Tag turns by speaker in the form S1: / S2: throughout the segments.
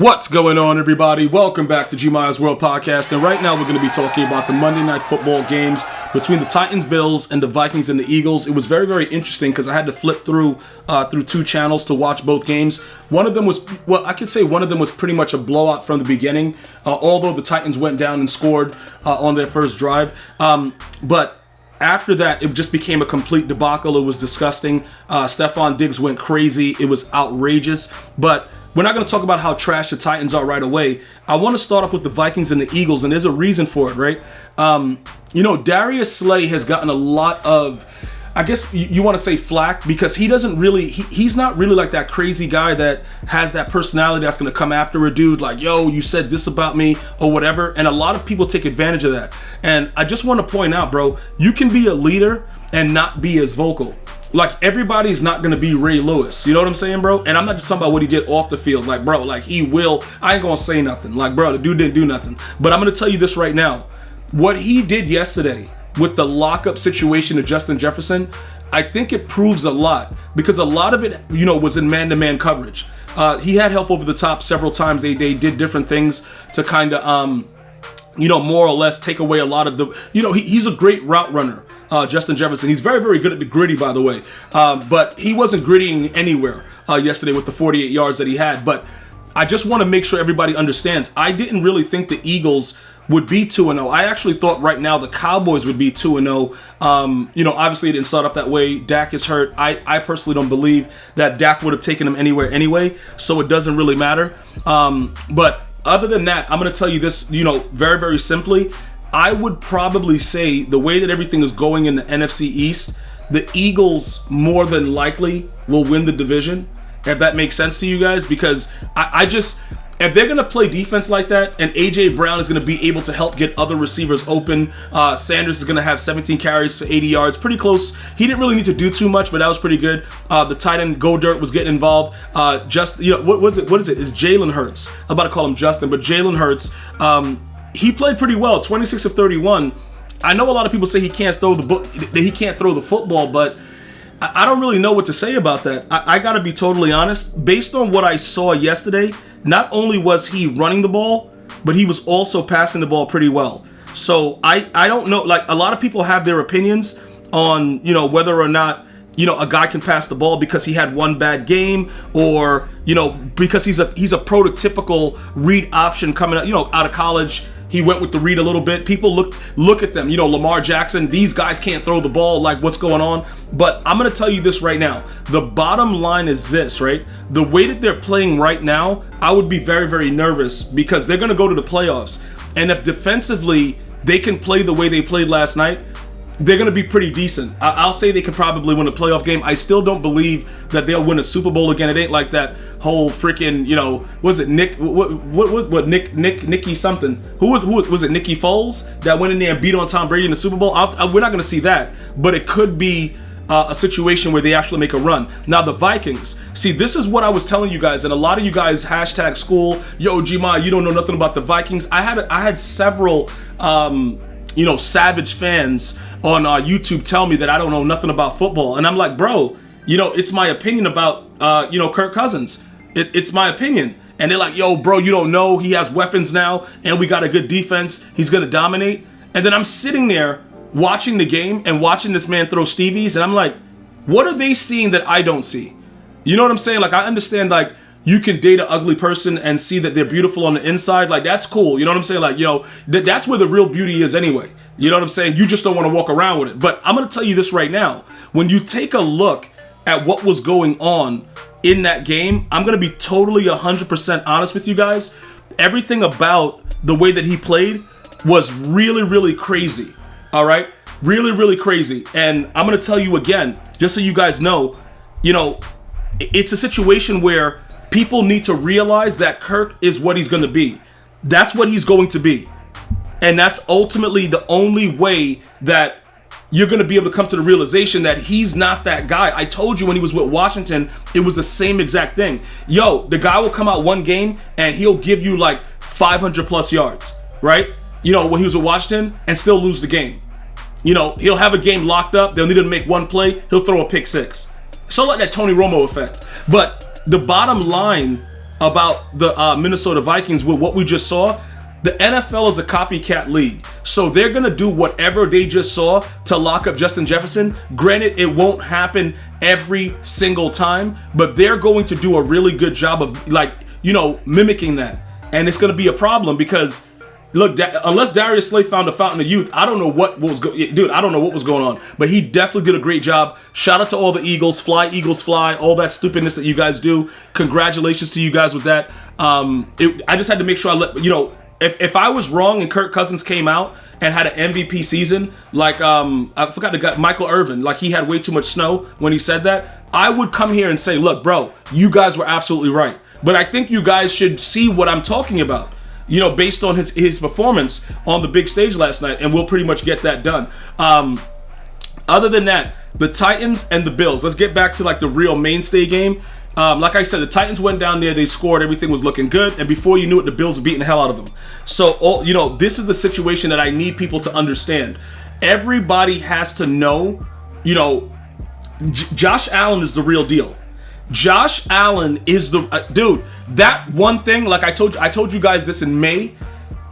S1: What's going on, everybody? Welcome back to G-Miles World Podcast, and right now we're going to be talking about the Monday Night Football games between the Titans, Bills, and the Vikings and the Eagles. It was very, very interesting because I had to flip through two channels to watch both games. One of them was, I could say one of them was pretty much a blowout from the beginning, although the Titans went down and scored on their first drive. But after that, it just became a complete debacle. It was disgusting. Stephon Diggs went crazy. It was outrageous. But we're not going to talk about how trash the Titans are right away. I want to start off with the Vikings and the Eagles, and there's a reason for it, right? Darius Slay has gotten a lot of, I guess you want to say flack, because he doesn't really, he's not really like that crazy guy that has that personality that's going to come after a dude like, yo, you said this about me or whatever. And a lot of people take advantage of that. And I just want to point out, bro, you can be a leader and not be as vocal. Like, everybody's not going to be Ray Lewis. You know what I'm saying, bro? And I'm not just talking about what he did off the field. Like, bro, like, I ain't going to say nothing. Like, bro, the dude didn't do nothing. But I'm going to tell you this right now. What he did yesterday with the lockup situation of Justin Jefferson, I think it proves a lot. Because a lot of it, was in man-to-man coverage. He had help over the top several times. They did different things to kind of, more or less take away a lot of the, he's a great route runner. Justin Jefferson. He's very, very good at the gritty, by the way. But he wasn't grittying anywhere yesterday with the 48 yards that he had. But I just want to make sure everybody understands. I didn't really think the Eagles would be 2-0. I actually thought right now the Cowboys would be 2-0. Obviously it didn't start off that way. Dak is hurt. I personally don't believe that Dak would have taken him anywhere anyway. So it doesn't really matter. But other than that, I'm going to tell you this, very, very simply. I would probably say the way that everything is going in the NFC East, the Eagles more than likely will win the division, if that makes sense to you guys, because if they're going to play defense like that and A.J. Brown is going to be able to help get other receivers open, Sanders is going to have 17 carries for 80 yards, pretty close. He didn't really need to do too much, but that was pretty good. The tight end Go Dirt was getting involved. What is it? It's Jalen Hurts. I'm about to call him Justin, but Jalen Hurts, he played pretty well, 26 of 31. I know a lot of people say he can't throw the football, but I don't really know what to say about that. I got to be totally honest. Based on what I saw yesterday, not only was he running the ball, but he was also passing the ball pretty well. So I don't know. Like, a lot of people have their opinions on whether or not a guy can pass the ball because he had one bad game, or because he's a prototypical read option coming out of college. He went with the read a little bit. People look at them, Lamar Jackson, these guys can't throw the ball, like, what's going on? But I'm going to tell you this right now. The bottom line is this, right? The way that they're playing right now, I would be very, very nervous, because they're going to go to the playoffs. And if defensively they can play the way they played last night, they're going to be pretty decent. I'll say they can probably win a playoff game. I still don't believe that they'll win a Super Bowl again. It ain't like that whole freaking, was it Nick? What Nicky something? Who was it? Nicky Foles that went in there and beat on Tom Brady in the Super Bowl? We're not going to see that, but it could be a situation where they actually make a run. Now the Vikings, see, this is what I was telling you guys, and a lot of you guys hashtag school, yo, G-Ma, you don't know nothing about the Vikings. I had several savage fans on YouTube tell me that I don't know nothing about football. And I'm like, bro, it's my opinion about, Kirk Cousins. It's my opinion. And they're like, yo, bro, you don't know. He has weapons now, and we got a good defense. He's going to dominate. And then I'm sitting there watching the game and watching this man throw Stevies, and I'm like, what are they seeing that I don't see? You know what I'm saying? Like, I understand, like, you can date an ugly person and see that they're beautiful on the inside. Like, that's cool. You know what I'm saying? Like, that's where the real beauty is anyway. You know what I'm saying? You just don't want to walk around with it. But I'm going to tell you this right now. When you take a look at what was going on in that game, I'm going to be totally 100% honest with you guys. Everything about the way that he played was really, really crazy. All right? Really, really crazy. And I'm going to tell you again, just so you guys know, it's a situation where people need to realize that Kirk is what he's going to be. That's what he's going to be. And that's ultimately the only way that you're going to be able to come to the realization that he's not that guy. I told you when he was with Washington, it was the same exact thing. Yo, the guy will come out one game and he'll give you like 500 plus yards, right? When he was with Washington, and still lose the game. He'll have a game locked up. They'll need him to make one play. He'll throw a pick six. So like that Tony Romo effect. But the bottom line about the Minnesota Vikings with what we just saw. The NFL is a copycat league, so they're going to do whatever they just saw to lock up Justin Jefferson. Granted, it won't happen every single time, but they're going to do a really good job of, mimicking that. And it's going to be a problem because, look, unless Darius Slay found a fountain of youth, I don't know what was I don't know what was going on. But he definitely did a great job. Shout out to all the Eagles, fly, all that stupidness that you guys do. Congratulations to you guys with that. I just had to make sure I let If I was wrong and Kirk Cousins came out and had an MVP season, I forgot the guy, Michael Irvin, like he had way too much snow when he said that, I would come here and say, look, bro, you guys were absolutely right. But I think you guys should see what I'm talking about, based on his performance on the big stage last night, and we'll pretty much get that done. Other than that, the Titans and the Bills, let's get back to the real mainstay game. Like I said, the Titans went down there, they scored, everything was looking good, and before you knew it, the Bills were beating the hell out of them. So, this is the situation that I need people to understand. Everybody has to know, Josh Allen is the real deal. Josh Allen is the dude. That one thing, like I told you guys this in May,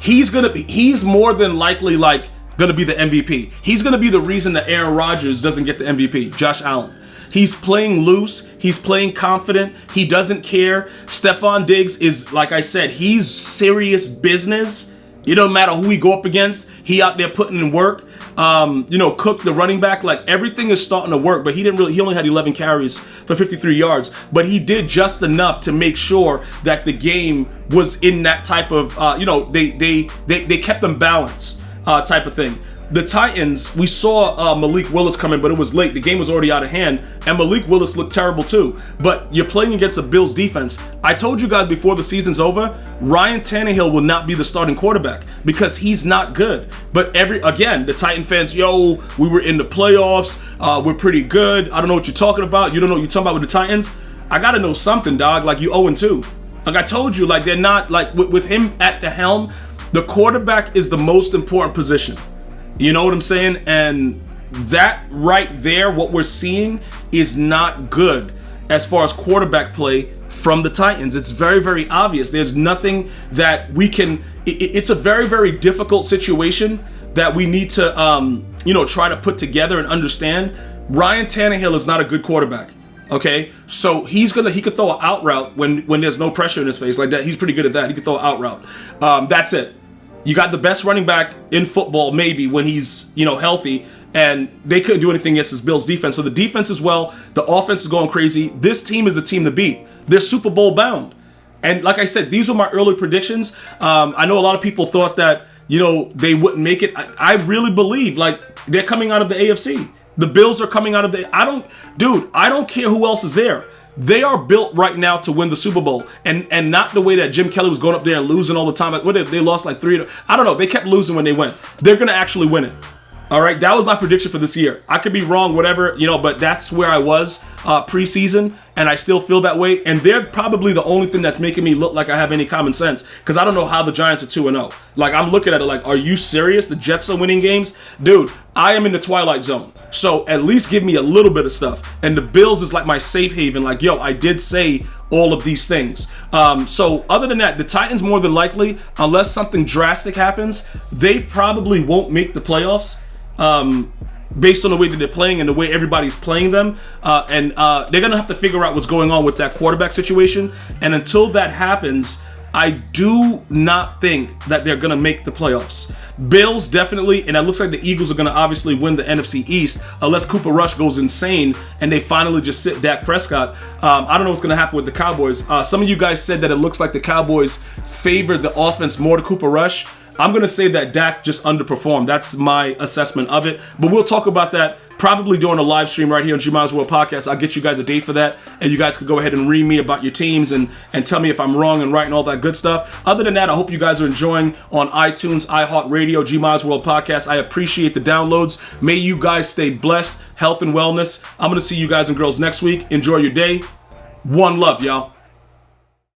S1: he's more than likely gonna be the MVP. He's gonna be the reason that Aaron Rodgers doesn't get the MVP. Josh Allen. He's playing loose. He's playing confident. He doesn't care. Stephon Diggs is, like I said, he's serious business. It don't matter who he go up against. He out there putting in work. Cook, the running back, everything is starting to work. But he only had 11 carries for 53 yards. But he did just enough to make sure that the game was in that type of, they kept them balanced type of thing. The Titans, we saw Malik Willis coming, but it was late. The game was already out of hand, and Malik Willis looked terrible too. But you're playing against the Bills defense. I told you guys before the season's over, Ryan Tannehill will not be the starting quarterback because he's not good. But the Titan fans, we were in the playoffs. We're pretty good. I don't know what you're talking about. You don't know what you're talking about with the Titans. I got to know something, dog. You 0-2. Like I told you, they're not, with him at the helm, the quarterback is the most important position. You know what I'm saying? And that right there, what we're seeing is not good as far as quarterback play from the Titans. It's very, very obvious. There's nothing that we can, it's a very, very difficult situation that we need to, try to put together and understand. Ryan Tannehill is not a good quarterback. Okay, so he could throw an out route when there's no pressure in his face like that. He's pretty good at that. He could throw an out route. That's it. You got the best running back in football, maybe, when he's, healthy, and they couldn't do anything against this Bills defense. So the defense as well, the offense is going crazy. This team is the team to beat. They're Super Bowl bound. And like I said, these were my early predictions. I know a lot of people thought that, they wouldn't make it. I really believe, they're coming out of the AFC. The Bills are coming out of I don't care who else is there. They are built right now to win the Super Bowl, and not the way that Jim Kelly was going up there and losing all the time. They lost 3. I don't know. They kept losing when they went. They're going to actually win it. All right, that was my prediction for this year. I could be wrong, whatever, but that's where I was preseason, and I still feel that way. And they're probably the only thing that's making me look like I have any common sense, because I don't know how the Giants are 2-0. I'm looking at it are you serious? The Jets are winning games? Dude, I am in the twilight zone. So at least give me a little bit of stuff. And the Bills is my safe haven. I did say all of these things. So other than that, the Titans more than likely, unless something drastic happens, they probably won't make the playoffs. Based on the way that they're playing and the way everybody's playing them. And they're going to have to figure out what's going on with that quarterback situation. And until that happens, I do not think that they're going to make the playoffs. Bills definitely, and it looks like the Eagles are going to obviously win the NFC East unless Cooper Rush goes insane and they finally just sit Dak Prescott. I don't know what's going to happen with the Cowboys. Some of you guys said that it looks like the Cowboys favor the offense more to Cooper Rush. I'm going to say that Dak just underperformed. That's my assessment of it. But we'll talk about that probably during a live stream right here on G Miles World Podcast. I'll get you guys a date for that. And you guys can go ahead and read me about your teams and tell me if I'm wrong and right and all that good stuff. Other than that, I hope you guys are enjoying on iTunes, iHeartRadio, G Miles World Podcast. I appreciate the downloads. May you guys stay blessed, health and wellness. I'm going to see you guys and girls next week. Enjoy your day. One love, y'all.